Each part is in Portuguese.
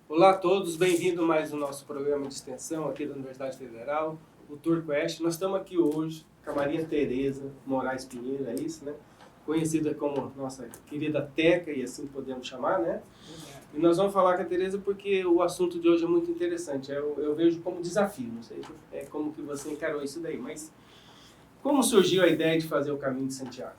Olá a todos, bem-vindo mais no nosso programa de extensão aqui da Universidade Federal, o Turquest. Nós estamos aqui hoje com a Maria Tereza Moraes Pinheiro, é isso, né? Conhecida como nossa querida Teca, e assim podemos chamar, né? E nós vamos falar com a Tereza porque o assunto de hoje é muito interessante. Eu vejo como desafio, não sei como que você encarou isso daí, mas como surgiu a ideia de fazer o Caminho de Santiago?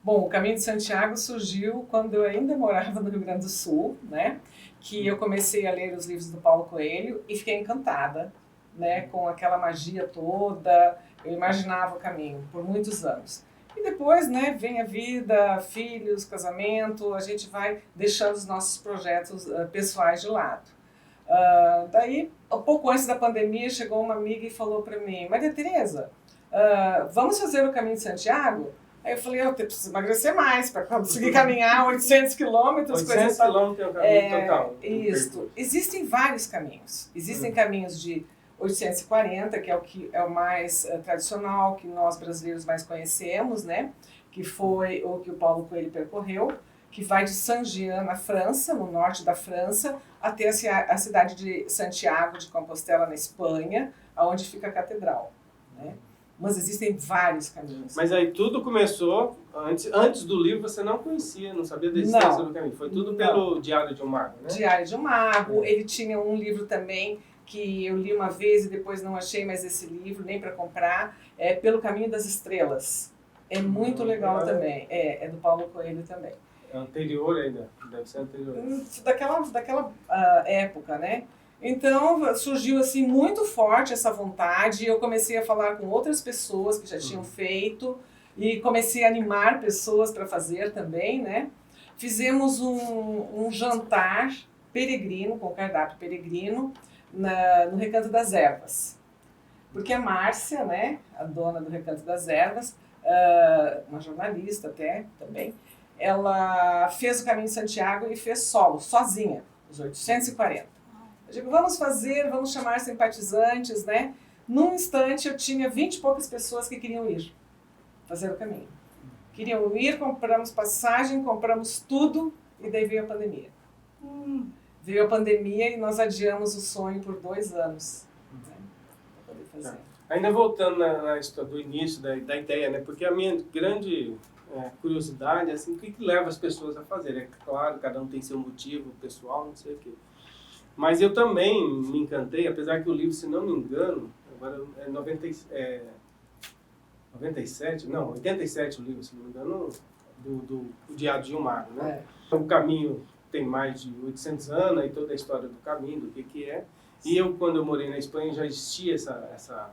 Bom, o Caminho de Santiago surgiu quando eu ainda morava no Rio Grande do Sul, né? Que eu comecei a ler os livros do Paulo Coelho e fiquei encantada, né? Com aquela magia toda. Eu imaginava o caminho por muitos anos. E depois, né? Vem a vida, filhos, casamento. A gente vai deixando os nossos projetos pessoais de lado. Daí, um pouco antes da pandemia, chegou uma amiga e falou para mim: Maria Tereza, vamos fazer o Caminho de Santiago? Aí eu falei, eu preciso emagrecer mais para conseguir caminhar 800 quilômetros. 800 quilômetros é o caminho total. Isso. Existem vários caminhos. Existem caminhos de 840, que é o mais tradicional, que nós brasileiros mais conhecemos, né? Que foi o que o Paulo Coelho percorreu, que vai de Saint-Jean, na França, no norte da França, até a cidade de Santiago de Compostela, na Espanha, onde fica a catedral, né? Mas existem vários caminhos. Mas aí tudo começou, antes do livro você não conhecia, não sabia da existência do caminho. Foi tudo pelo Diário de um Mago, né? Diário de um Mago. Ele tinha um livro também que eu li uma vez e depois não achei mais esse livro, nem para comprar, Pelo Caminho das Estrelas. É muito legal também. É do Paulo Coelho também. É anterior ainda, deve ser anterior. Daquela época, né? Então surgiu assim muito forte essa vontade. Eu comecei a falar com outras pessoas que já tinham feito e comecei a animar pessoas para fazer também, né? Fizemos um jantar peregrino, com cardápio peregrino, no Recanto das Ervas. Porque a Márcia, né, a dona do Recanto das Ervas, uma jornalista até também, ela fez o Caminho de Santiago e fez solo, sozinha, os 840. Eu digo, vamos chamar simpatizantes, né? Num instante eu tinha 20 e poucas pessoas que queriam ir fazer o caminho. Queriam ir, compramos passagem, compramos tudo e daí veio a pandemia. Veio a pandemia e nós adiamos o sonho por 2 anos, né, para poder fazer. Ainda voltando na história do início da ideia, né? Porque a minha grande curiosidade é assim, o que leva as pessoas a fazer? É claro, cada um tem seu motivo pessoal, não sei o quê. Mas eu também me encantei, apesar que o livro, se não me engano, agora é 97, não, 87 o livro, se não me engano, do Diário de um Mago, né? O caminho tem mais de 800 anos, e toda a história do caminho, do que é. E eu, quando eu morei na Espanha, já existia essa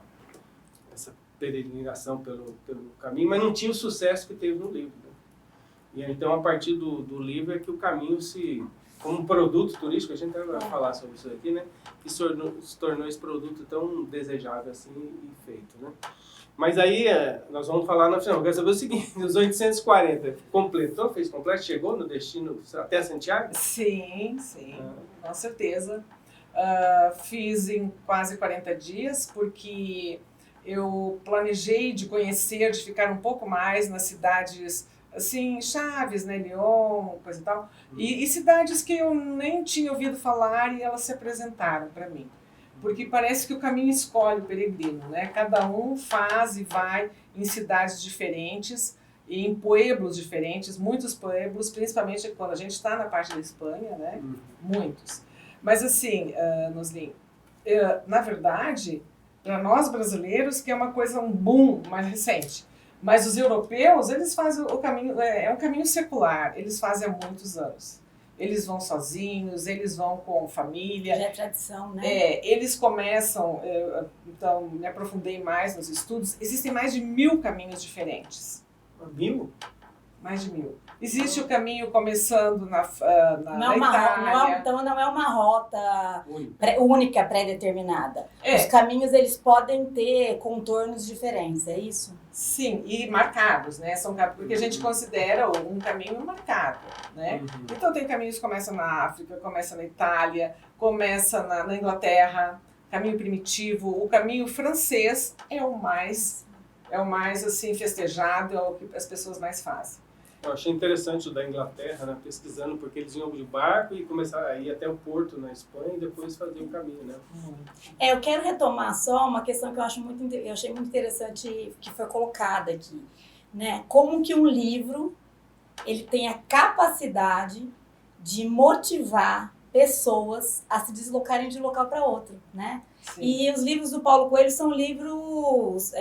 peregrinação pelo caminho, mas não tinha o sucesso que teve no livro, né? E então, a partir do livro é que o caminho como um produto turístico, a gente vai falar sobre isso aqui, né? Que se tornou esse produto tão desejável assim e feito, né? Mas aí nós vamos falar no final. Eu quero saber o seguinte, os 840, fez completo, chegou no destino até Santiago? Sim, com certeza. Fiz em quase 40 dias, porque eu planejei de conhecer, de ficar um pouco mais nas cidades assim, Chaves, né, Lyon, coisa e tal, e cidades que eu nem tinha ouvido falar e elas se apresentaram para mim. Porque parece que o caminho escolhe o peregrino, né? Cada um faz e vai em cidades diferentes, e em pueblos diferentes, muitos pueblos, principalmente quando a gente está na parte da Espanha, né? Muitos. Mas assim, Noslin, na verdade, para nós brasileiros, que é uma coisa, um boom mais recente, mas os europeus, eles fazem o caminho, é um caminho secular, eles fazem há muitos anos. Eles vão sozinhos, eles vão com família. Já é tradição, né? Eles começam, então me aprofundei mais nos estudos, existem mais de 1000 caminhos diferentes. 1000? Mais de 1000. Existe o caminho começando na Itália. Então não é uma rota única, pré-determinada. Os caminhos, eles podem ter contornos diferentes, é isso? Sim, e marcados, né? Porque a gente considera um caminho marcado, né? Então tem caminhos que começam na África, começa na Itália, começa na Inglaterra, caminho primitivo. O caminho francês é o mais é o mais assim festejado, é o que as pessoas mais fazem. Eu achei interessante o da Inglaterra, né, pesquisando, porque eles iam de barco e começaram a ir até o Porto, na Espanha, e depois fazer o caminho, né? Eu quero retomar só uma questão que eu achei muito interessante que foi colocada aqui, né? Como que um livro ele tem a capacidade de motivar pessoas a se deslocarem de um local para outro, né? Sim. E os livros do Paulo Coelho são livros,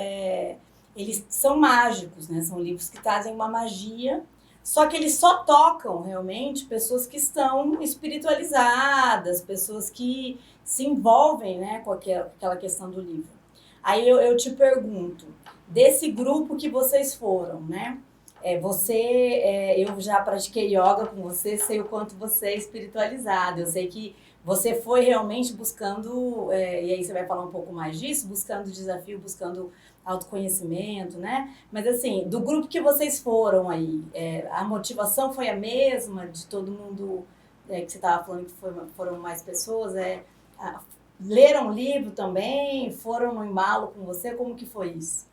eles são mágicos, né? São livros que trazem uma magia, só que eles só tocam realmente pessoas que estão espiritualizadas, pessoas que se envolvem, né, com aquela questão do livro. Aí eu te pergunto, desse grupo que vocês foram, né? Eu já pratiquei yoga com você, sei o quanto você é espiritualizado. Eu sei que você foi realmente buscando, e aí você vai falar um pouco mais disso, buscando desafio, buscando autoconhecimento, né? Mas assim, do grupo que vocês foram aí, a motivação foi a mesma de todo mundo, que você estava falando que foram mais pessoas, leram o livro também, foram no embalo com você, como que foi isso?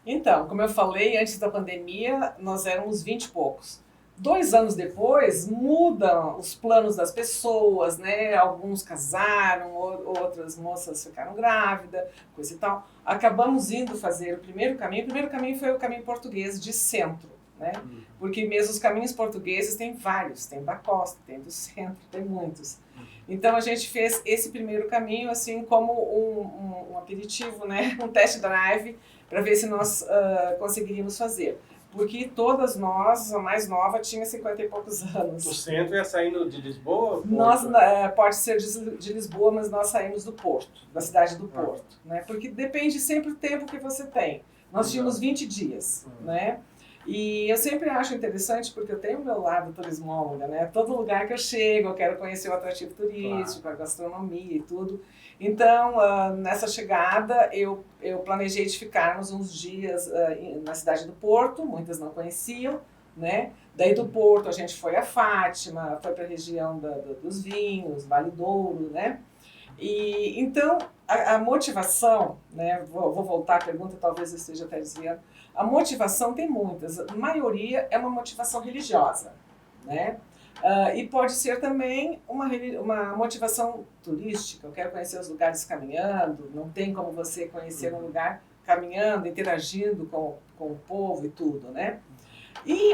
Então, como eu falei, antes da pandemia, nós éramos 20 e poucos. 2 anos depois, mudam os planos das pessoas, né? Alguns casaram, outras moças ficaram grávidas, coisa e tal. Acabamos indo fazer o primeiro caminho. O primeiro caminho foi o caminho português de centro, né? Porque mesmo os caminhos portugueses tem vários, tem da costa, tem do centro, tem muitos. Então a gente fez esse primeiro caminho assim como um aperitivo, né? Um test drive para ver se nós conseguiríamos fazer. Porque todas nós, a mais nova, tinha 50 e poucos anos. O centro ia saindo de Lisboa? Nós, pode ser de Lisboa, mas nós saímos do Porto, da cidade do Porto. Né? Porque depende sempre do tempo que você tem. Nós tínhamos 20 dias, né? E eu sempre acho interessante, porque eu tenho o meu lado turismóloga, né? Todo lugar que eu chego, eu quero conhecer o atrativo turístico, a gastronomia e tudo. Então, nessa chegada, eu planejei de ficarmos uns dias na cidade do Porto, muitas não conheciam, né? Daí do Porto a gente foi a Fátima, foi para a região dos vinhos, Vale Douro, né? E então, a motivação, né? Vou voltar à pergunta, talvez eu esteja até desviando. A motivação tem muitas, a maioria é uma motivação religiosa, né? E pode ser também uma motivação turística, eu quero conhecer os lugares caminhando, não tem como você conhecer um lugar caminhando, interagindo com o povo e tudo, né?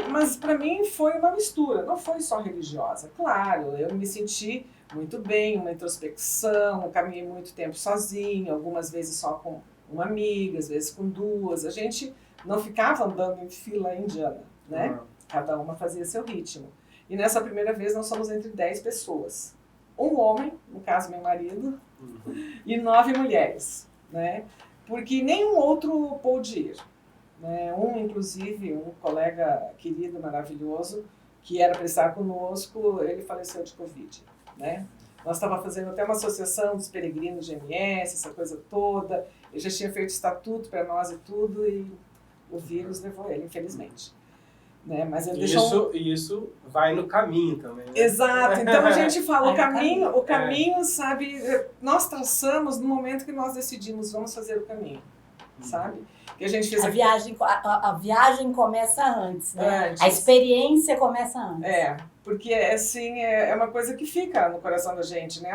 Mas para mim foi uma mistura, não foi só religiosa. Claro, eu me senti muito bem, uma introspecção, eu caminhei muito tempo sozinho, algumas vezes só com uma amiga, às vezes com 2, a gente não ficava andando em fila indiana, né? Cada uma fazia seu ritmo. E nessa primeira vez nós somos entre 10 pessoas. Um homem, no caso meu marido, e 9 mulheres, né? Porque nenhum outro pôde ir. Né? Inclusive, um colega querido, maravilhoso, que era para estar conosco, ele faleceu de Covid, né? Nós estávamos fazendo até uma associação dos peregrinos de MS, essa coisa toda. Ele já tinha feito estatuto para nós e tudo, e o vírus levou ele, infelizmente. Né? Mas ele isso vai no caminho também, né? Exato, então a gente fala, o caminho, sabe, nós traçamos no momento que nós decidimos, vamos fazer o caminho, sabe? Que a gente fez a viagem começa antes, né? Antes. A experiência começa antes. Porque assim, é uma coisa que fica no coração da gente, né?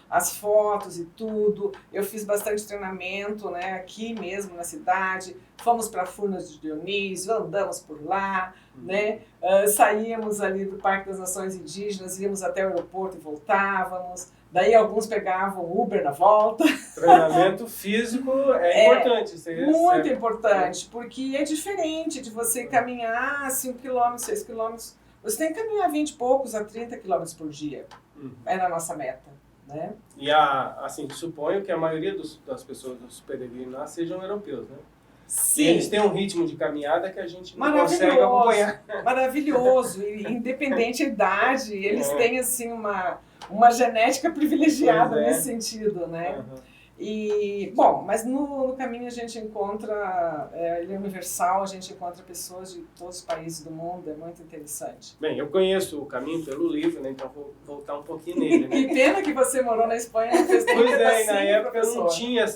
As fotos e tudo. Eu fiz bastante treinamento, né, aqui mesmo na cidade. Fomos para Furnas de Dionísio, andamos por lá, né? Saímos ali do Parque das Nações Indígenas, íamos até o aeroporto e voltávamos. Daí alguns pegavam Uber na volta. Treinamento físico importante. Muito importante, porque é diferente de você caminhar 5 km, 6 km. Você tem que caminhar 20 e poucos a 30 km por dia. Era a nossa meta. Né? E assim, suponho que a maioria das pessoas dos peregrinos lá sejam europeus, né? Sim. E eles têm um ritmo de caminhada que a gente não consegue acompanhar. Maravilhoso, e independente da idade, eles têm assim uma genética privilegiada nesse sentido, né? E, bom, mas no caminho a gente encontra, ele é universal, a gente encontra pessoas de todos os países do mundo, é muito interessante. Bem, eu conheço o caminho pelo livro, né? Então vou voltar um pouquinho nele, né? Que pena que você morou na Espanha e não fez nenhum pedacinho. Pois na época eu não tinha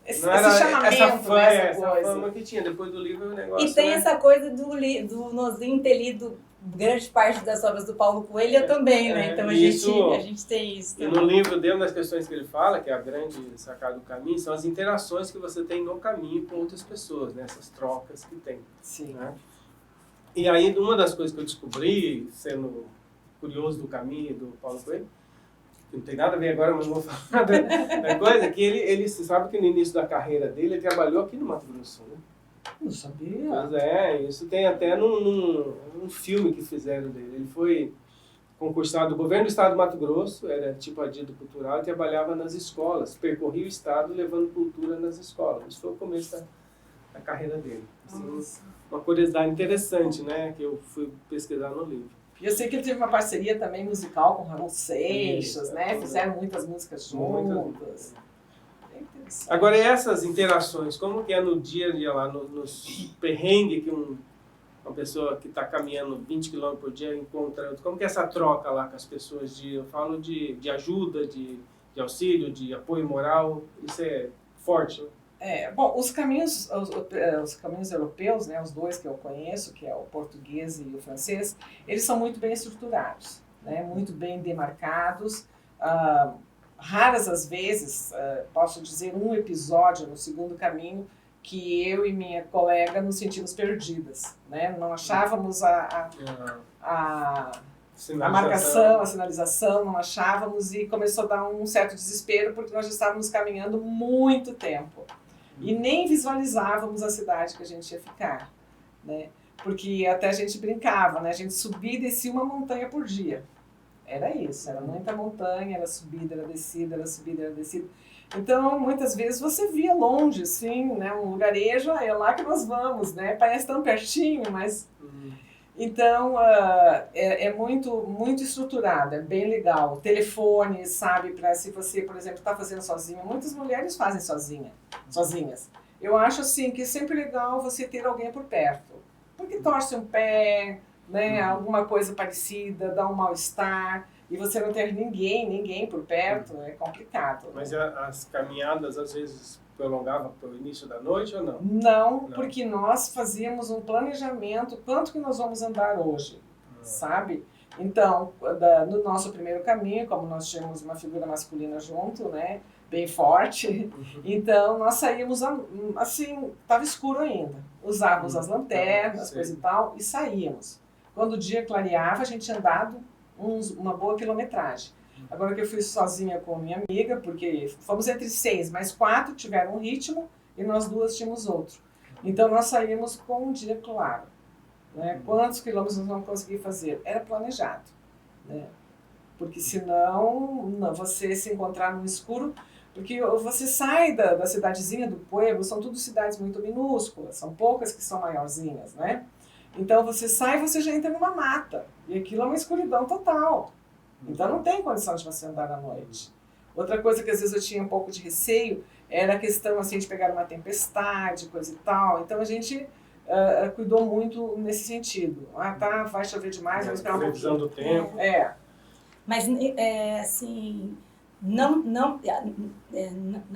esse Não era chamamento, essa coisa. fama que tinha. Depois do livro o negócio... E tem né? essa coisa do Nozinho ter lido grande parte das obras do Paulo Coelho, eu também, né? Então a gente tem isso E também. no livro dele, nas questões que ele fala, que é a grande sacada do caminho, são as interações que você tem no caminho com outras pessoas, né? Essas trocas que tem. Sim. Né? E aí, uma das coisas que eu descobri, sendo curioso do caminho do Paulo Coelho, que não tem nada a ver agora, mas não vou falar da coisa, que ele sabe que no início da carreira dele, ele trabalhou aqui no Mato Grosso, né? Não sabia. Mas isso tem até num filme que fizeram dele. Ele foi concursado do governo do estado do Mato Grosso, era tipo adido cultural, e trabalhava nas escolas, percorria o estado levando cultura nas escolas. Isso foi o começo da carreira dele. Assim, uma curiosidade interessante, né, que eu fui pesquisar no livro. E eu sei que ele teve uma parceria também musical com Ramon Seixas, né? Fizeram muitas músicas juntas. Bem interessante. Agora, e essas interações, como que é no dia a dia lá, nos perrengues que uma pessoa que está caminhando 20 km por dia encontra outra, como que é essa troca lá com as pessoas? Eu falo de ajuda, de auxílio, de apoio moral, isso é forte, né? Bom, os caminhos europeus, né, os dois que eu conheço, que é o português e o francês, eles são muito bem estruturados, né, muito bem demarcados. Raras as vezes, posso dizer, um episódio no segundo caminho que eu e minha colega nos sentimos perdidas, né, não achávamos a marcação, a sinalização, não achávamos, e começou a dar um certo desespero porque nós já estávamos caminhando muito tempo. E nem visualizávamos a cidade que a gente ia ficar, né? Porque até a gente brincava, né? A gente subia e descia uma montanha por dia. Era isso, era muita montanha, era subida, era descida, era subida, era descida. Então, muitas vezes você via longe, assim, né? Um lugarejo, é lá que nós vamos, né? Parece tão pertinho, mas... Então, é muito, muito estruturado, é bem legal. Telefone, sabe, para se você, por exemplo, está fazendo sozinha. Muitas mulheres fazem sozinhas. Eu acho, assim, que é sempre legal você ter alguém por perto. Porque torce um pé, né, alguma coisa parecida, dá um mal-estar, e você não ter ninguém por perto, é complicado. Mas as caminhadas, às vezes, prolongavam para o início da noite ou não? Não, porque nós fazíamos um planejamento, quanto que nós vamos andar hoje, sabe? Então, no nosso primeiro caminho, como nós tínhamos uma figura masculina junto, né, bem forte, então nós saímos, assim, estava escuro ainda, usávamos as lanternas, coisa e tal, e saíamos. Quando o dia clareava, a gente tinha andado uma boa quilometragem. Agora que eu fui sozinha com minha amiga, porque fomos entre 6, mas 4 tiveram um ritmo e nós 2 tínhamos outro. Então nós saímos com um dia claro. Né? Quantos quilômetros nós vamos conseguir fazer? Era planejado. Né? Porque senão você se encontrar no escuro, porque você sai da cidadezinha do pueblo, são tudo cidades muito minúsculas, são poucas que são maiorzinhas, né? Então você sai e você já entra numa mata, e aquilo é uma escuridão total. Então não tem condição de você andar à noite. Outra coisa que às vezes eu tinha um pouco de receio era a questão assim, de pegar uma tempestade, coisa e tal. Então a gente cuidou muito nesse sentido. Tá, vai chover demais, vamos esperar um pouquinho. Previsão do tempo. Mas, assim, na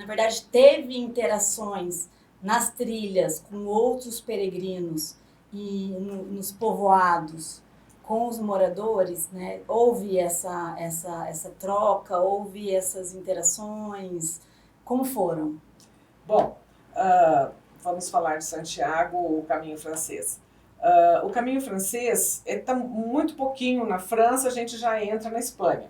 verdade, teve interações nas trilhas com outros peregrinos e nos povoados com os moradores, né? Houve essa troca, houve essas interações. Como foram? Bom, vamos falar de Santiago, o caminho francês. O caminho francês está muito pouquinho na França, a gente já entra na Espanha.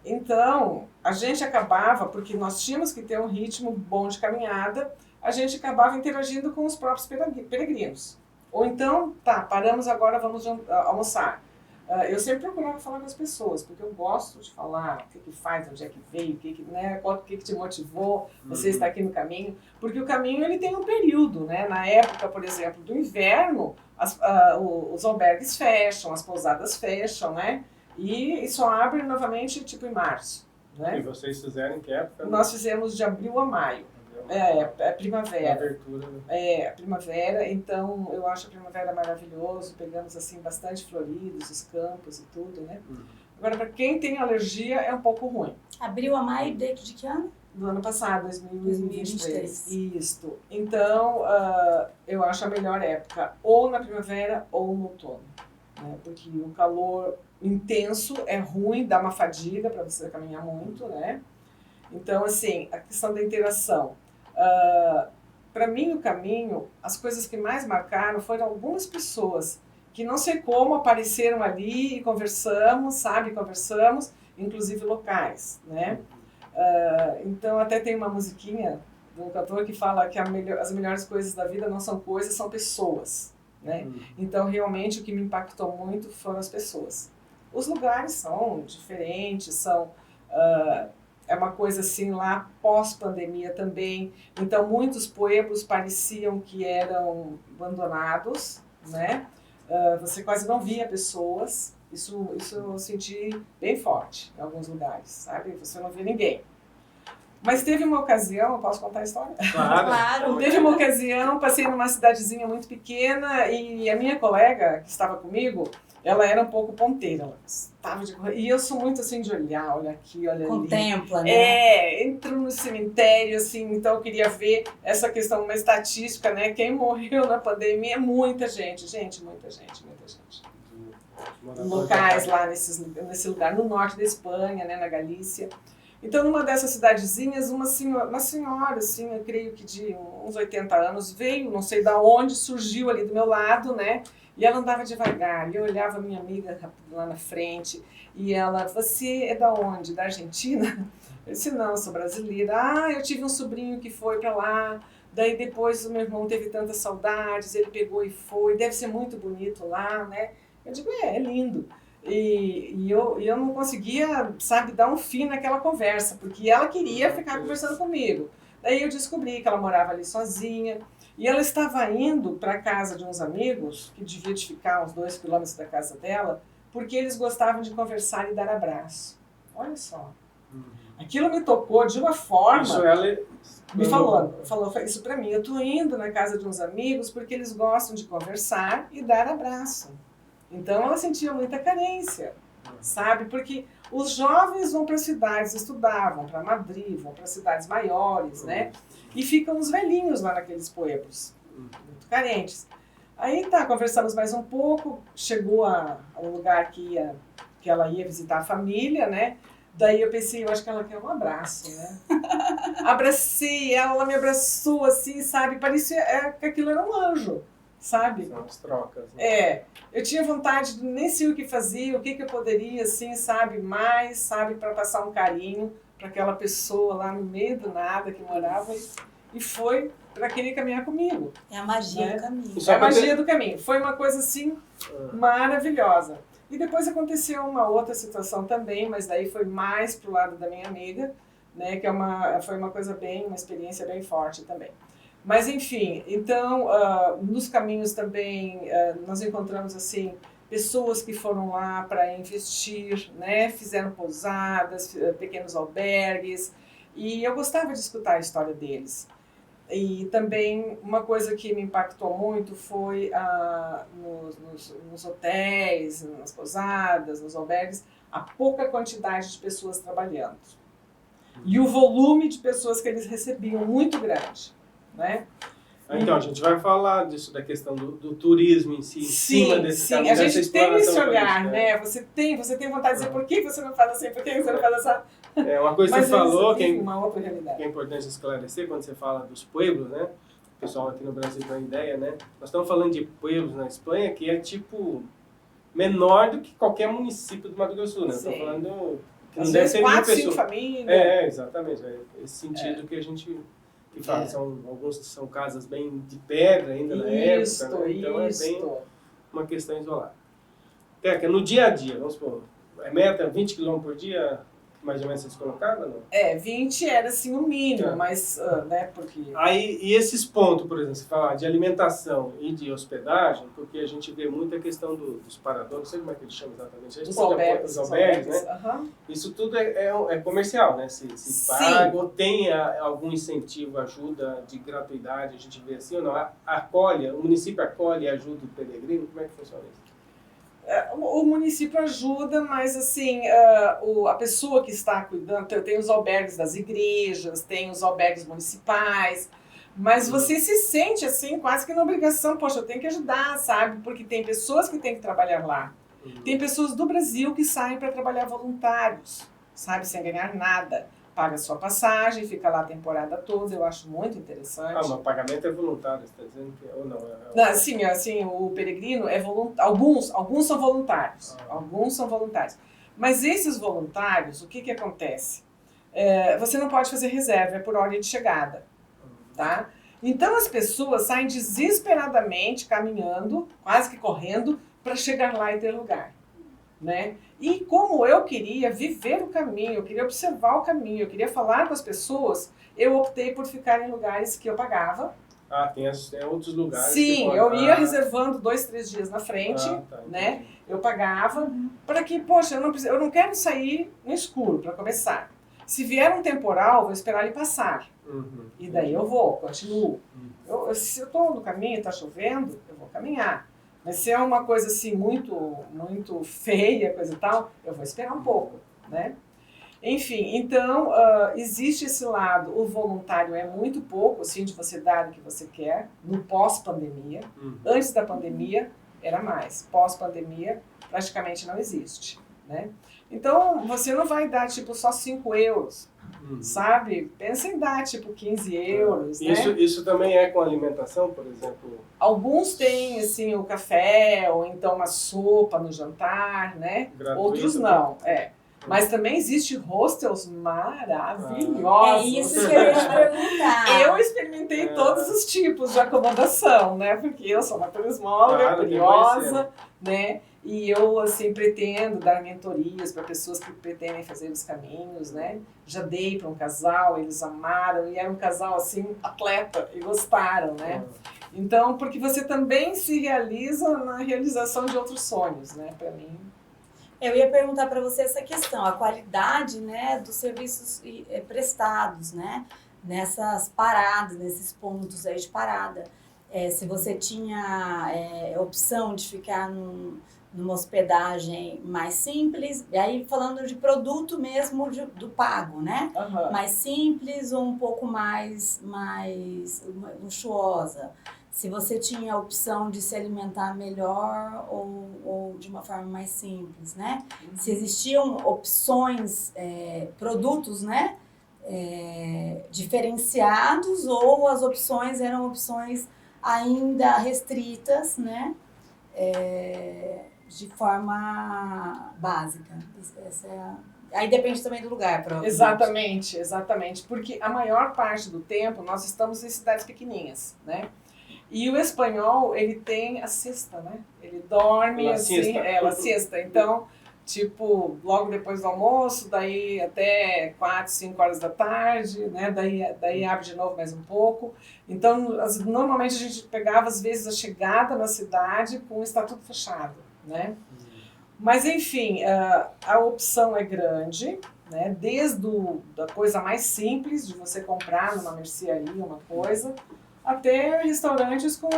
Então, a gente acabava, porque nós tínhamos que ter um ritmo bom de caminhada, a gente acabava interagindo com os próprios peregrinos. Ou então, paramos agora, vamos almoçar. Eu sempre procurava falar com as pessoas, porque eu gosto de falar o que faz, onde é que veio, o que te motivou, você está aqui no caminho. Porque o caminho ele tem um período, né? Na época, por exemplo, do inverno, os albergues fecham, as pousadas fecham, né? E só abre novamente tipo em março. Né? E vocês fizeram em que época? Nós fizemos de abril a maio. É primavera. Abertura, né? A primavera, então eu acho a primavera maravilhoso, pegamos assim bastante floridos, os campos e tudo, né? Agora, para quem tem alergia, é um pouco ruim. Abril a maio de que ano? Do ano passado, 2023. 2023. Isso. Então, eu acho a melhor época ou na primavera ou no outono. Né? Porque o calor intenso é ruim, dá uma fadiga para você caminhar muito, né? Então, assim, a questão da interação. Para mim, o caminho, as coisas que mais marcaram foram algumas pessoas que não sei como apareceram ali e conversamos, sabe? Conversamos, inclusive locais, né? Então, até tem uma musiquinha de um cantor que fala que as melhores coisas da vida não são coisas, são pessoas, né? Então, realmente, o que me impactou muito foram as pessoas. Os lugares são diferentes, são... é uma coisa assim lá pós-pandemia também. Então, muitos pueblos pareciam que eram abandonados, né? Você quase não via pessoas. Isso eu senti bem forte em alguns lugares, sabe? Você não vê ninguém. Mas teve uma ocasião, eu posso contar a história? Claro. Teve uma ocasião, passei numa cidadezinha muito pequena e a minha colega que estava comigo, ela era um pouco ponteira, ela estava de correr. E eu sou muito assim de olhar, olha aqui, olha ali. Contempla, né? Entro no cemitério, assim, então eu queria ver essa questão, uma estatística, né? Quem morreu na pandemia é muita gente, muita gente. Locais lá nesse lugar, no norte da Espanha, né, na Galícia. Então, numa dessas cidadezinhas, uma senhora, assim, eu creio que de uns 80 anos, veio, não sei de onde, surgiu ali do meu lado, né? E ela andava devagar, e eu olhava a minha amiga lá na frente, e ela, você é da onde? Da Argentina? Eu disse, não, eu sou brasileira. Ah, eu tive um sobrinho que foi para lá, daí depois o meu irmão teve tantas saudades, ele pegou e foi, deve ser muito bonito lá, né? Eu digo, é lindo. E eu não conseguia, sabe, dar um fim naquela conversa, porque ela queria ficar conversando comigo. Daí eu descobri que ela morava ali sozinha, e ela estava indo para a casa de uns amigos, que devia de ficar uns 2 quilômetros da casa dela, porque eles gostavam de conversar e dar abraço. Olha só. Aquilo me tocou de uma forma... Isso ela... Me falou isso para mim. Eu estou indo na casa de uns amigos porque eles gostam de conversar e dar abraço. Então ela sentia muita carência, sabe? Porque os jovens vão para as cidades estudar, vão para Madrid, vão para cidades maiores, né? E ficam os velhinhos lá naqueles pueblos, muito carentes. Aí tá, conversamos mais um pouco, chegou ao lugar que ela ia visitar a família, né? Daí eu pensei, eu acho que ela quer um abraço, né? Abracei ela me abraçou assim, sabe? Parecia que aquilo era um anjo, sabe? São as trocas. Né? Eu tinha vontade de nem sei o que fazia, o que eu poderia, assim, sabe? Mais, sabe? Para passar um carinho para aquela pessoa lá no meio do nada que morava e foi para querer caminhar comigo. É a magia do caminho. É a magia do caminho. Foi uma coisa, assim, maravilhosa. E depois aconteceu uma outra situação também, mas daí foi mais pro lado da minha amiga, né, que foi uma experiência bem forte também. Mas enfim, então, nos caminhos também nós encontramos assim pessoas que foram lá para investir, né, fizeram pousadas, pequenos albergues, e eu gostava de escutar a história deles. E também uma coisa que me impactou muito foi nos hotéis, nas pousadas, nos albergues, a pouca quantidade de pessoas trabalhando. E o volume de pessoas que eles recebiam, muito grande. Né? Então, a gente vai falar disso, da questão do turismo em si, em cima desse caminho, a gente tem esse olhar, turística, né? Você tem vontade de dizer por que você não faz assim, por que você não faz essa... Uma coisa que você falou que uma outra realidade. É importante esclarecer quando você fala dos pueblos, né? O pessoal aqui no Brasil tem uma ideia, né? Nós estamos falando de pueblos na Espanha que é tipo menor do que qualquer município do Mato Grosso do Sul, né? Estamos falando que não deve ser 4, 5 famílias. Exatamente. É esse sentido que a gente fala. Alguns são casas bem de pedra ainda na época, né? Então é bem uma questão isolada. Teca, no dia a dia, vamos supor, meta 20 km por dia, mais ou menos vocês colocaram, não? 20 era assim o mínimo, mas, né, porque... Aí, e esses pontos, por exemplo, você fala de alimentação e de hospedagem, porque a gente vê muito a questão dos paradores, não sei como é que eles chamam exatamente, os albergues, né? Uhum. Isso tudo é comercial, né? Se paga ou tem algum incentivo, ajuda de gratuidade, a gente vê assim ou não? O município acolhe e ajuda o peregrino, como é que funciona isso? O município ajuda, mas assim, a pessoa que está cuidando, tem os albergues das igrejas, tem os albergues municipais, mas você se sente assim, quase que na obrigação, poxa, eu tenho que ajudar, sabe? Porque tem pessoas que têm que trabalhar lá. Tem pessoas do Brasil que saem para trabalhar voluntários, sabe? Sem ganhar nada. Paga sua passagem, fica lá a temporada toda, eu acho muito interessante. Mas o pagamento é voluntário, você está dizendo que ou não? Não, sim, assim, o peregrino é voluntário. Alguns são voluntários. Alguns são voluntários. Mas esses voluntários, o que acontece? Você não pode fazer reserva, é por ordem de chegada. Tá? Então as pessoas saem desesperadamente caminhando, quase que correndo, para chegar lá e ter lugar. Né? E como eu queria viver o caminho, eu queria observar o caminho, eu queria falar com as pessoas, eu optei por ficar em lugares que eu pagava. Tem outros lugares. Sim, eu ia reservando 2, 3 dias na frente, né? Eu pagava para que, poxa, eu não quero sair no escuro para começar. Se vier um temporal, vou esperar ele passar. E daí eu continuo. Se eu estou no caminho e está chovendo, eu vou caminhar. Mas se é uma coisa assim muito, muito feia, coisa e tal, eu vou esperar um pouco, né? Enfim, então existe esse lado, o voluntário é muito pouco, assim, de você dar o que você quer, no pós-pandemia. Antes da pandemia era mais, pós-pandemia praticamente não existe, né? Então você não vai dar tipo só 5 euros, sabe? Pensa em dar tipo 15 euros, né? Isso também é com alimentação, por exemplo? Alguns têm assim o café ou então uma sopa no jantar, né? Gratuito, outros não, Mas também existe hostels maravilhosos. É isso que eu ia te perguntar. Eu experimentei todos os tipos de acomodação, né? Porque eu sou uma turismóloga, curiosa, né? E eu, assim, pretendo dar mentorias para pessoas que pretendem fazer os caminhos, né? Já dei para um casal, eles amaram, e era um casal, assim, atleta, e gostaram, né? Então, porque você também se realiza na realização de outros sonhos, né? Para mim. Eu ia perguntar para você essa questão, a qualidade, né, dos serviços prestados, né? Nessas paradas, nesses pontos aí de parada. Se você tinha opção de ficar numa hospedagem mais simples, e aí falando de produto mesmo do pago, né? Mais simples ou um pouco mais luxuosa. Se você tinha a opção de se alimentar melhor ou de uma forma mais simples, né? Se existiam opções, produtos, né? Diferenciados ou as opções eram opções ainda restritas, né? De forma básica. Aí depende também do lugar, provavelmente. Exatamente. Porque a maior parte do tempo nós estamos em cidades pequenininhas, né? E o espanhol, ele tem a siesta, né? Ele dorme assim, a siesta. Então, tipo, logo depois do almoço, daí até 4, 5 horas da tarde, né? Daí abre de novo mais um pouco. Então, normalmente a gente pegava, às vezes, a chegada na cidade com o estatuto fechado, né? Mas, enfim, a opção é grande, né? Desde da coisa mais simples, de você comprar numa mercearia uma coisa, até restaurantes com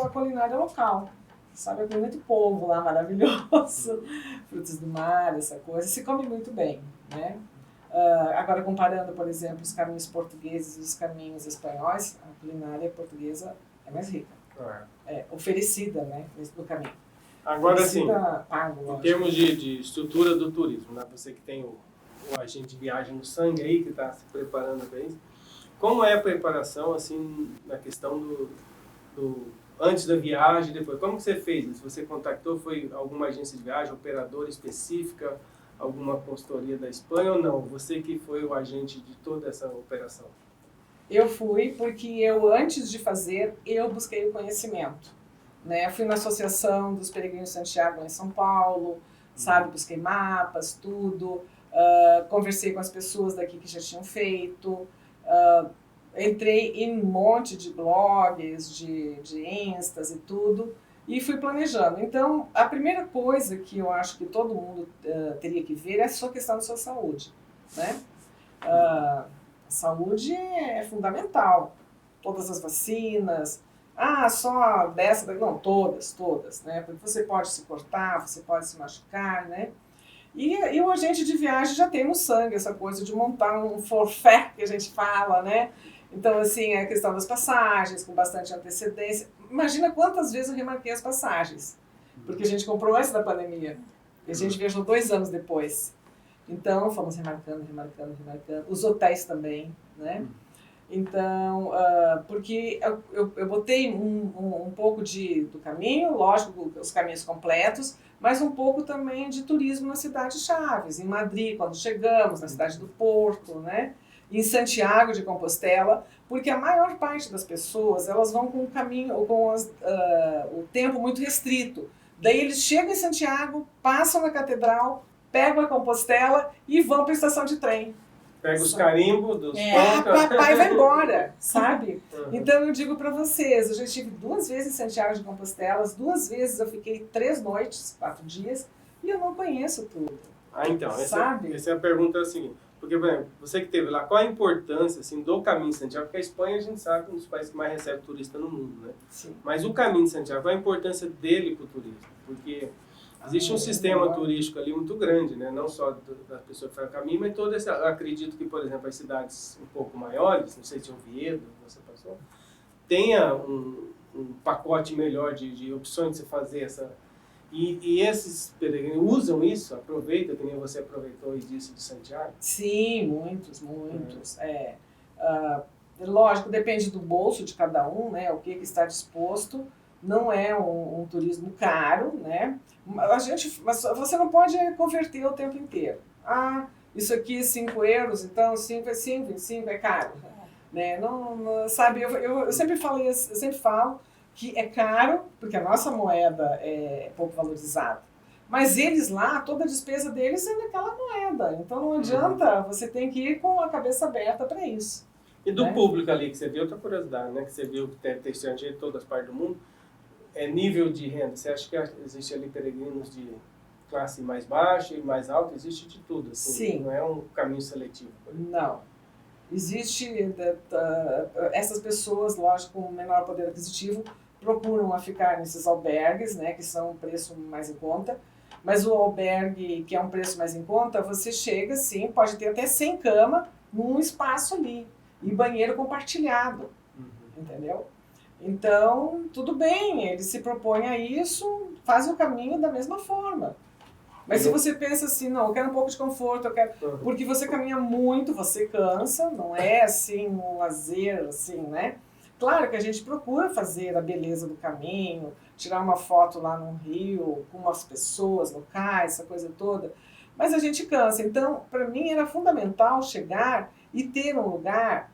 a culinária local. Sabe, tem muito polvo lá, maravilhoso, frutos do mar, essa coisa, se come muito bem, né? Agora, comparando, por exemplo, os caminhos portugueses e os caminhos espanhóis, a culinária portuguesa é mais rica. Oferecida, né, no caminho. Agora, sim, em termos de estrutura do turismo, né? Você que tem o agente de viagem no sangue aí, que está se preparando para isso, como é a preparação, assim, na questão do antes da viagem, depois? Como que você fez isso? Você contactou, foi alguma agência de viagem, operadora específica, alguma consultoria da Espanha ou não? Você que foi o agente de toda essa operação? Eu fui porque antes de fazer, eu busquei o conhecimento. Né? Fui na Associação dos Peregrinos de Santiago em São Paulo, sabe? Busquei mapas, tudo. Conversei com as pessoas daqui que já tinham feito. Entrei em um monte de blogs, de instas e tudo, e fui planejando. Então, a primeira coisa que eu acho que todo mundo teria que ver é a sua questão da sua saúde, né? A saúde é fundamental. Todas as vacinas, só dessa, não, todas, né? Porque você pode se cortar, você pode se machucar, né? E o agente de viagem já tem no sangue essa coisa de montar um forfait, que a gente fala, né? Então, assim, a questão das passagens, com bastante antecedência. Imagina quantas vezes eu remarquei as passagens, porque a gente comprou antes da pandemia, e a gente viajou 2 anos depois. Então, fomos remarcando. Os hotéis também, né? Então, porque eu botei um pouco do caminho, lógico, os caminhos completos, mas um pouco também de turismo nas cidades chaves, em Madrid, quando chegamos, na cidade do Porto, né? Em Santiago de Compostela, porque a maior parte das pessoas, elas vão com o caminho, o tempo muito restrito. Daí eles chegam em Santiago, passam na catedral, pegam a Compostela e vão para a estação de trem. Pega os carimbos dos Papai vai embora, sabe? Então eu digo para vocês, eu já estive 2 vezes em Santiago de Compostela, as 2 vezes eu fiquei 3 noites, 4 dias, e eu não conheço tudo. Então, sabe? essa é a pergunta seguinte. Porque, por exemplo, você que esteve lá, qual a importância assim, do caminho de Santiago? Porque a Espanha, a gente sabe, é um dos países que mais recebe turista no mundo, né? Sim. Mas o caminho de Santiago, qual a importância dele para o turismo? Porque existe um sistema turístico ali muito grande, né? Não só da pessoa que faz o caminho, mas todo esse... Eu acredito que, por exemplo, as cidades um pouco maiores, não sei se Oviedo, você passou, tenha um pacote melhor de opções de você fazer essa... E esses peregrinos usam isso? Aproveita, que nem você aproveitou e disse de Santiago? Sim, muitos. Lógico, depende do bolso de cada um, né? O que está disposto. Não é um turismo caro, né? Mas você não pode converter o tempo inteiro. Isso aqui é 5 euros, então 5 é 5, 25 é caro. Né? Não, sabe, eu sempre falo que é caro, porque a nossa moeda é pouco valorizada. Mas eles lá, toda a despesa deles é naquela moeda. Então não adianta, você tem que ir com a cabeça aberta para isso. E do público ali, que você viu, outra curiosidade, né? Que você viu que tem estrangeiro de todas as partes do mundo, é nível de renda. Você acha que existe ali peregrinos de classe mais baixa e mais alta? Existe de tudo, assim. Sim. Não é um caminho seletivo. Não. Existe... essas pessoas, lógico, com menor poder aquisitivo, procuram ficar nesses albergues, né, que são um preço mais em conta. Mas o albergue, que é um preço mais em conta, você chega, sim, pode ter até 100 camas num espaço ali. E banheiro compartilhado, entendeu? Então, tudo bem, ele se propõe a isso, faz o caminho da mesma forma. Mas se você pensa assim, não, eu quero um pouco de conforto, eu quero... Porque você caminha muito, você cansa, não é assim um lazer, assim, né? Claro que a gente procura fazer a beleza do caminho, tirar uma foto lá no rio, com umas pessoas locais, essa coisa toda, mas a gente cansa. Então, para mim era fundamental chegar e ter um lugar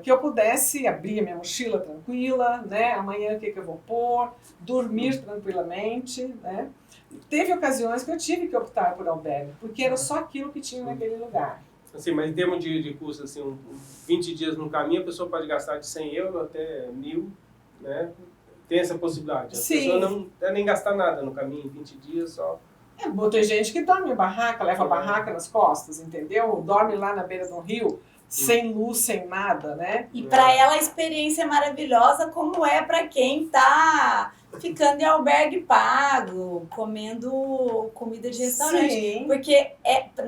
que eu pudesse abrir a minha mochila tranquila, né? Amanhã o que eu vou pôr, dormir tranquilamente, né? Teve ocasiões que eu tive que optar por albergue, porque era só aquilo que tinha naquele lugar. Assim, mas em termos de custo, assim, 20 dias no caminho, a pessoa pode gastar de 100 euros até 1.000, né? Tem essa possibilidade. A pessoa não deve nem gastar nada no caminho, em 20 dias só. Tem gente que dorme em barraca, leva a barraca nas costas, entendeu? Dorme lá na beira do rio, sem luz, sem nada, né? E para ela a experiência é maravilhosa, como é para quem está ficando em albergue pago, comendo comida de restaurante. Sim. Porque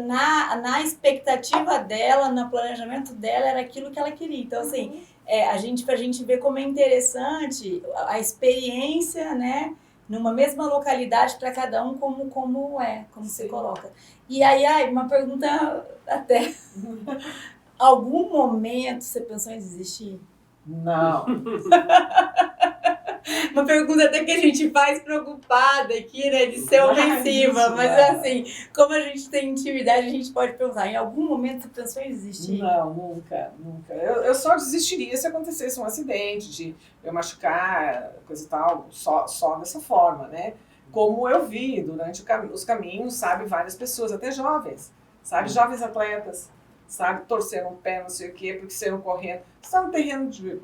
na expectativa dela, no planejamento dela, era aquilo que ela queria. Então, assim, pra gente ver como é interessante a experiência, né? Numa mesma localidade para cada um, como se coloca. E aí, uma pergunta até... Algum momento você pensou em desistir? Não. Uma pergunta até que a gente faz preocupada aqui, né, de ser ofensiva, mas assim, como a gente tem intimidade, a gente pode pensar, em algum momento você pensou em desistir? Não, nunca. Eu só desistiria se acontecesse um acidente, de eu machucar, coisa e tal, só dessa forma, né? Como eu vi durante os caminhos, sabe, várias pessoas, até jovens, sabe, jovens atletas, sabe, torceram o pé, não sei o quê, porque saíram correndo. Está no terreno de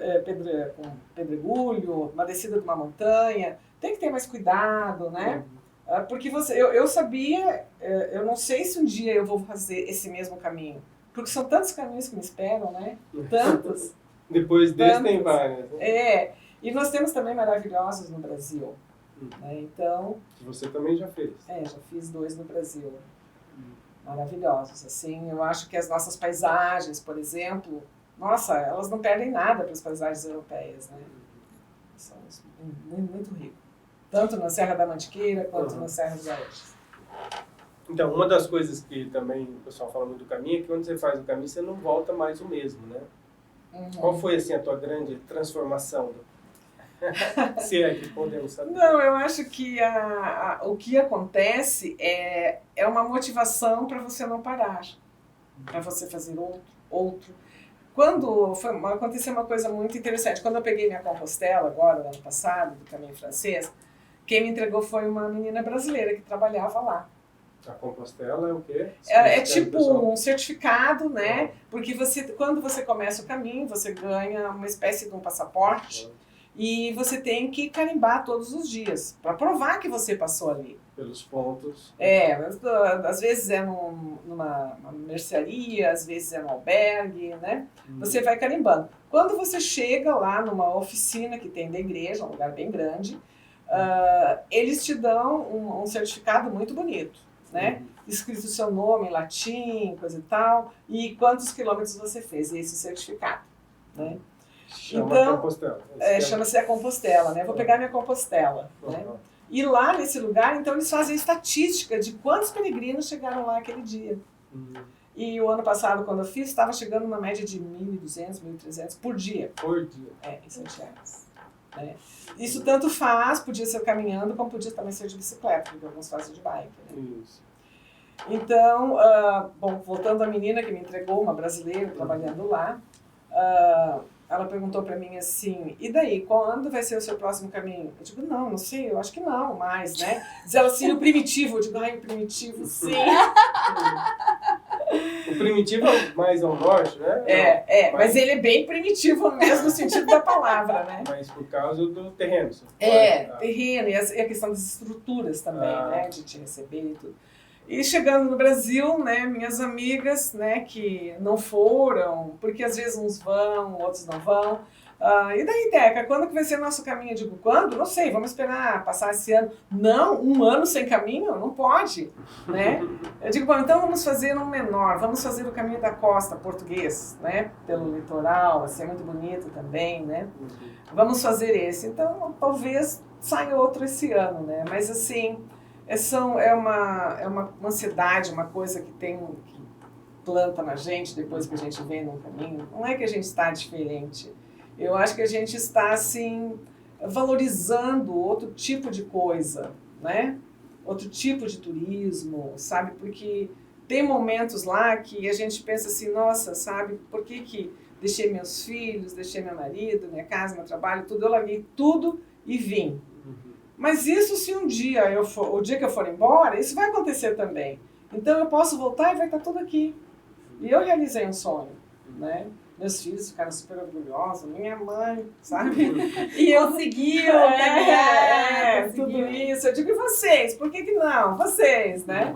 com pedregulho, uma descida de uma montanha, tem que ter mais cuidado, né? Porque eu sabia, eu não sei se um dia eu vou fazer esse mesmo caminho, porque são tantos caminhos que me esperam, né? Tantos. Depois desse tem vários. Né? E nós temos também maravilhosos no Brasil. Né? Então, Você também já fez. já fiz 2 no Brasil. Maravilhosos. Assim, eu acho que as nossas paisagens, por exemplo, nossa, elas não perdem nada para as paisagens europeias, né? São muito, muito ricos. Tanto na Serra da Mantiqueira quanto na Serra dos Gaúchos. Então, uma das coisas que também o pessoal fala muito do caminho é que quando você faz o caminho, você não volta mais o mesmo, né? Qual foi, assim, a tua grande transformação? Se é que podemos saber. Não, eu acho que o que acontece é uma motivação para você não parar, para você fazer outro. Aconteceu uma coisa muito interessante. Quando eu peguei minha Compostela, agora, no ano passado, do caminho francês, quem me entregou foi uma menina brasileira que trabalhava lá. A Compostela é o quê? É tipo um certificado, né? Porque quando você começa o caminho, você ganha uma espécie de um passaporte e você tem que carimbar todos os dias para provar que você passou ali. Pelos pontos. Às vezes é numa mercearia, às vezes é no albergue, né? Você vai carimbando. Quando você chega lá numa oficina que tem da igreja, um lugar bem grande, eles te dão um certificado muito bonito. Né? Escrito o seu nome em latim, coisa e tal, e quantos quilômetros você fez, e esse certificado. Né? Chama Compostela. Chama-se a Compostela, né? Vou pegar minha Compostela. Né? E lá nesse lugar, então, eles fazem estatística de quantos peregrinos chegaram lá aquele dia. E o ano passado, quando eu fiz, estava chegando na média de 1.200, 1.300 por dia. Por dia? Em Santiago. Né? Isso tanto faz, podia ser caminhando, como podia também ser de bicicleta, porque alguns fazem de bike. Né? Isso. Então, voltando à menina que me entregou, uma brasileira trabalhando lá, ela perguntou para mim assim, e daí, quando vai ser o seu próximo caminho? Eu digo, não sei, eu acho que não mais, né? Diz ela assim, o primitivo, eu digo, o primitivo, sim. O primitivo é mais ao norte, né? Mas ele é bem primitivo no mesmo sentido da palavra, né? Mas por causa do terreno. Terreno, e a questão das estruturas também, né? De te receber e tudo. E chegando no Brasil, né, minhas amigas, né, que não foram, porque às vezes uns vão, outros não vão. E daí, Teca, quando que vai ser o nosso caminho? Eu digo, quando? Não sei, vamos esperar passar esse ano. Não, 1 ano sem caminho? Não pode, né? Eu digo, bom, então vamos fazer um menor, vamos fazer o caminho da costa português, né? Pelo litoral, assim, é muito bonito também, né? Vamos fazer esse. Então, talvez saia outro esse ano, né? Mas assim... É uma ansiedade, uma coisa que planta na gente depois que a gente vem no caminho. Não é que a gente está diferente. Eu acho que a gente está, assim, valorizando outro tipo de coisa, né? Outro tipo de turismo, sabe? Porque tem momentos lá que a gente pensa assim, nossa, sabe? Por que deixei meus filhos, deixei meu marido, minha casa, meu trabalho, tudo? Eu larguei tudo e vim. Mas isso, se um dia o dia que eu for embora, isso vai acontecer também. Então eu posso voltar e vai estar tudo aqui. E eu realizei um sonho, né? Meus filhos ficaram super orgulhosos, minha mãe, sabe? E eu conseguiu, tudo isso. Eu digo, e vocês? Por que não? Vocês, né?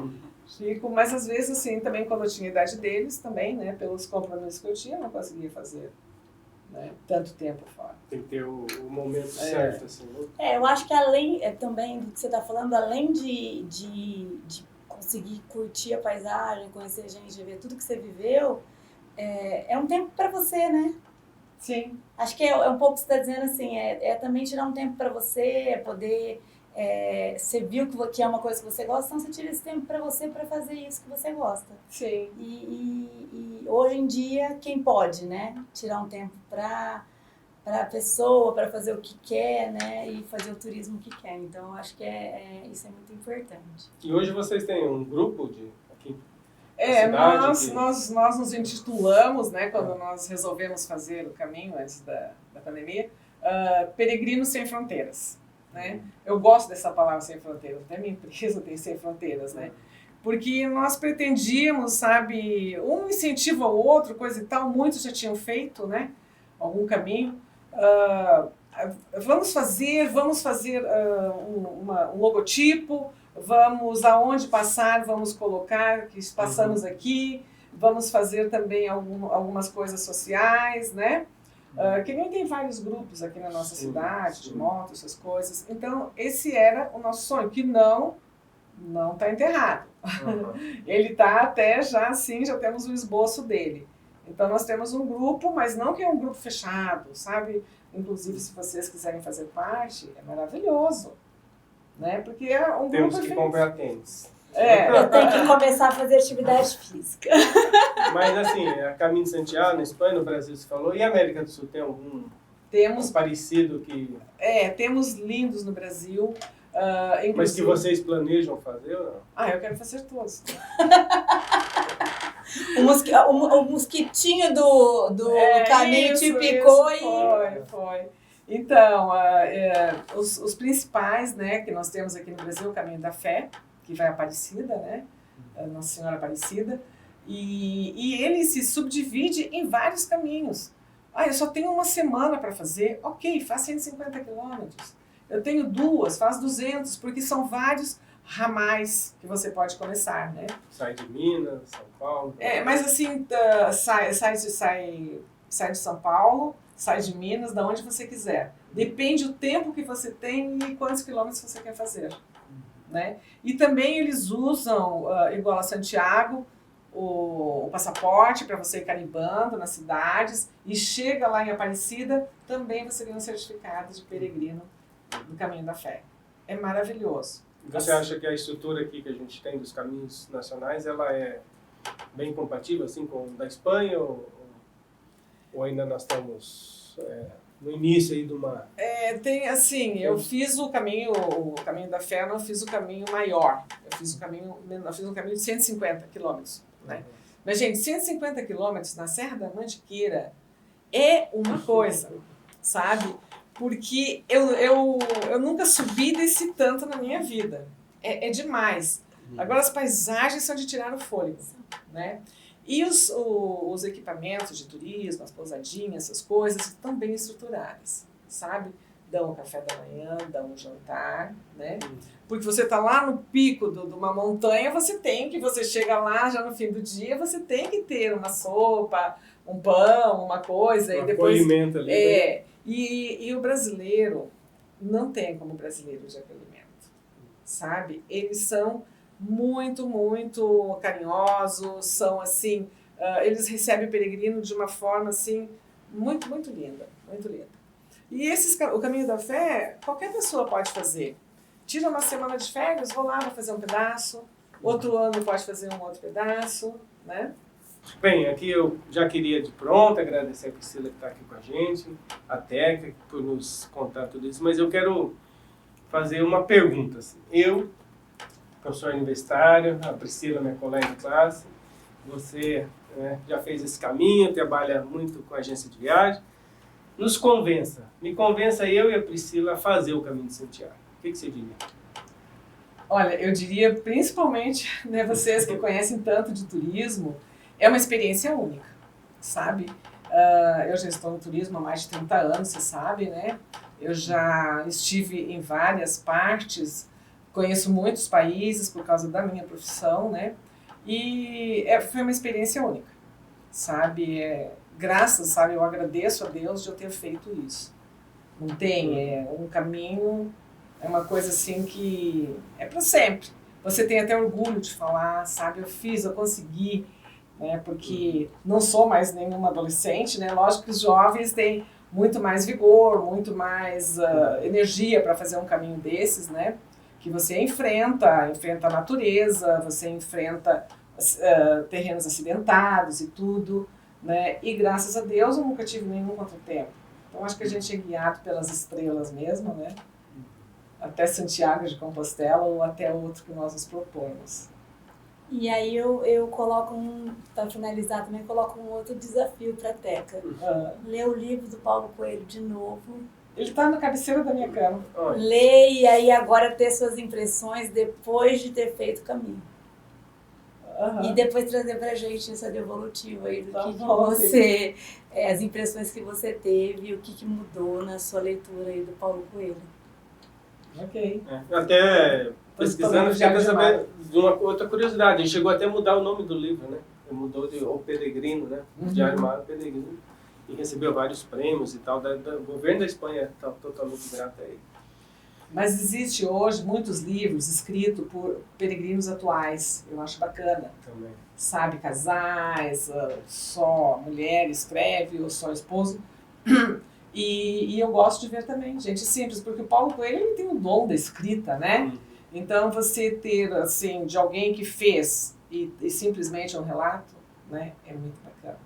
Fico, mas às vezes, assim, também quando eu tinha a idade deles, também, né? Pelos compromissos que eu tinha, eu não conseguia fazer. Né? Tanto tempo fora. Tem que ter o momento certo, assim, né? Eu acho que além também do que você está falando, além de conseguir curtir a paisagem, conhecer gente, ver tudo que você viveu, é um tempo para você, né? Sim. Acho que é um pouco que você está dizendo assim, é também tirar um tempo para você, poder... você viu que é uma coisa que você gosta, então você tira esse tempo para você para fazer isso que você gosta. Sim. E hoje em dia, quem pode, né? Tirar um tempo para a pessoa, para fazer o que quer, né? E fazer o turismo que quer. Então, eu acho que isso é muito importante. E hoje vocês têm um grupo aqui? Nós nos intitulamos, né? Quando nós resolvemos fazer o caminho antes da pandemia, Peregrinos Sem Fronteiras. Né? Eu gosto dessa palavra sem fronteiras, até minha empresa tem sem fronteiras, né? Porque nós pretendíamos, sabe, um incentiva o outro, coisa e tal, muitos já tinham feito, né? Algum caminho. Vamos fazer um logotipo, vamos aonde passar, vamos colocar que passamos aqui, vamos fazer também algumas coisas sociais, né? Que nem tem vários grupos aqui na nossa cidade, de moto, essas coisas. Então, esse era o nosso sonho, que não está enterrado. Ele está até já assim, já temos o esboço dele. Então, nós temos um grupo, mas não que é um grupo fechado, sabe? Inclusive, se vocês quiserem fazer parte, é maravilhoso. Né? Porque é um Temos grupo que comprar tênis. Eu tenho que começar a fazer atividade física. Mas assim, a Caminho de Santiago, na Espanha, no Brasil, você falou. E a América do Sul tem algum parecido que... Temos lindos no Brasil. Mas que vocês planejam fazer ou não? Eu quero fazer todos. O mosquitinho do caminho te picou e... Foi. Então, os principais, né, que nós temos aqui no Brasil, o Caminho da Fé, que vai a Aparecida, né, Nossa Senhora Aparecida, e ele se subdivide em vários caminhos. Eu só tenho uma semana para fazer, ok, faz 150 quilômetros. Eu tenho 2, faz 200, porque são vários ramais que você pode começar, né? Sai de Minas, São Paulo... Mas assim, sai de São Paulo, sai de Minas, da onde você quiser. Depende do tempo que você tem e quantos quilômetros você quer fazer. Né? E também eles usam, igual a Santiago, o passaporte para você ir carimbando nas cidades, e chega lá em Aparecida, também você ganha um certificado de peregrino do Caminho da Fé. É maravilhoso. Você acha que a estrutura aqui que a gente tem dos caminhos nacionais, ela é bem compatível assim, com a da Espanha ou ainda nós estamos no início aí de uma... Tem assim, eu fiz o caminho da Fé, não fiz o caminho maior. Eu fiz um caminho de 150 quilômetros. Né? Mas, gente, 150 quilômetros na Serra da Mantiqueira é uma coisa, sabe? Porque eu nunca subi e desci tanto na minha vida. É demais. Agora, as paisagens são de tirar o fôlego, né? E os equipamentos de turismo, as pousadinhas, essas coisas, estão bem estruturadas, sabe? Dão o café da manhã, dão o jantar, né? Porque você está lá no pico de uma montanha, você chega lá já no fim do dia, você tem que ter uma sopa, um pão, uma coisa. E depois acolhimento ali. E o brasileiro não tem como brasileiro de acolhimento, sabe? Eles são muito, muito carinhosos, são assim, eles recebem o peregrino de uma forma assim, muito, muito linda, muito linda. E o Caminho da Fé, qualquer pessoa pode fazer. Tira uma semana de férias, vou lá, vou fazer um pedaço, outro ano pode fazer um outro pedaço, né? Bem, aqui eu já queria de pronto agradecer a Priscila que está aqui com a gente, a Teca por nos contar tudo isso, mas eu quero fazer uma pergunta. Assim. Eu, professor universitário, a Priscila, minha colega de classe, você já fez esse caminho, trabalha muito com a agência de viagem, me convença eu e a Priscila a fazer o Caminho de Santiago. O que você diria? Olha, eu diria principalmente, né, vocês que conhecem tanto de turismo, é uma experiência única, sabe? Eu já estou no turismo há mais de 30 anos, você sabe, né? Eu já estive em várias partes, conheço muitos países por causa da minha profissão, né? E foi uma experiência única, sabe? Sabe? Eu agradeço a Deus de eu ter feito isso. Não tem, um caminho, é uma coisa assim que é para sempre. Você tem até orgulho de falar, sabe? Eu consegui, né? Porque não sou mais nenhuma adolescente, né? Lógico que os jovens têm muito mais vigor, muito mais energia para fazer um caminho desses, né? Que você enfrenta a natureza, você enfrenta terrenos acidentados e tudo, né? E graças a Deus eu nunca tive nenhum contratempo. Então acho que a gente é guiado pelas estrelas mesmo, né? Até Santiago de Compostela ou até outro que nós nos propomos. E aí eu coloco para finalizar também, coloco um outro desafio para a Teca. Ler o livro do Paulo Coelho de novo. Ele está na cabeceira da minha cama. Ler e aí agora ter suas impressões depois de ter feito o caminho. E depois trazer pra gente essa devolutiva aí do que você, as impressões que você teve, o que mudou na sua leitura aí do Paulo Coelho. Ok. Até pesquisando, fiquei para saber de uma outra curiosidade. Ele chegou até a mudar o nome do livro, né? Ele mudou de O Peregrino, né? Diário Mar Peregrino. e recebeu vários prêmios e tal. O governo da Espanha está totalmente grato a ele. Mas existe hoje muitos livros escritos por peregrinos atuais, eu acho bacana. Também. Sabe, casais, só mulher escreve ou só esposo. E eu gosto de ver também, gente simples, porque o Paulo Coelho ele tem o dom da escrita, né? Então você ter, assim, de alguém que fez e simplesmente um relato, né, é muito bacana.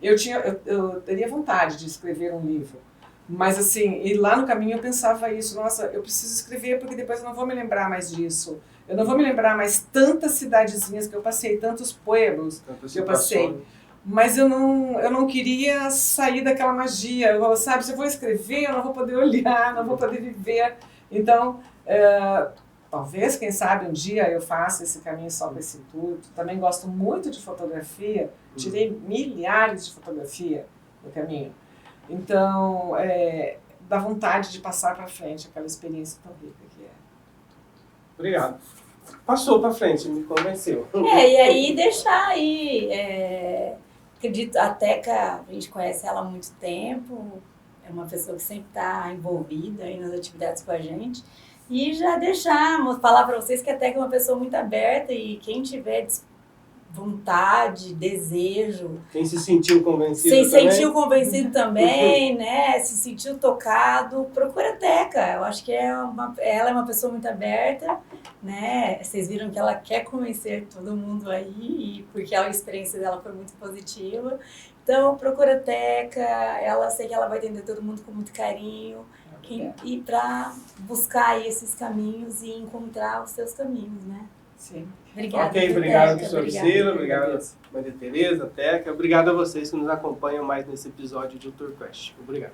Eu teria vontade de escrever um livro, mas assim, e lá no caminho eu pensava isso, nossa, eu preciso escrever porque depois eu não vou me lembrar mais disso. Eu não vou me lembrar mais tantas cidadezinhas que eu passei, tantos pueblos que eu passei. Mas eu não queria sair daquela magia, sabe? Se eu vou escrever, eu não vou poder olhar, não vou poder viver. Então, talvez, quem sabe, um dia eu faça esse caminho só com esse intuito. Também gosto muito de fotografia, tirei milhares de fotografia no caminho. Então, dá vontade de passar para frente aquela experiência tão rica que é. Obrigado. Passou para frente, me convenceu. E aí deixar aí... Acredito, a Teca, a gente conhece ela há muito tempo, é uma pessoa que sempre está envolvida aí nas atividades com a gente. E já falar para vocês que a Teca é uma pessoa muito aberta e quem tiver vontade, desejo... Quem se sentiu convencido também, né? Se sentiu tocado, procura a Teca. Eu acho que ela é uma pessoa muito aberta, né? Vocês viram que ela quer convencer todo mundo aí, porque a experiência dela foi muito positiva. Então, procura a Teca, sei que ela vai atender todo mundo com muito carinho. E para buscar aí esses caminhos e encontrar os seus caminhos, né? Sim. Obrigada. Ok, obrigado, professor Cila, obrigado, Maria Tereza, Teca. Obrigado a vocês que nos acompanham mais nesse episódio de Tour Quest. Obrigado.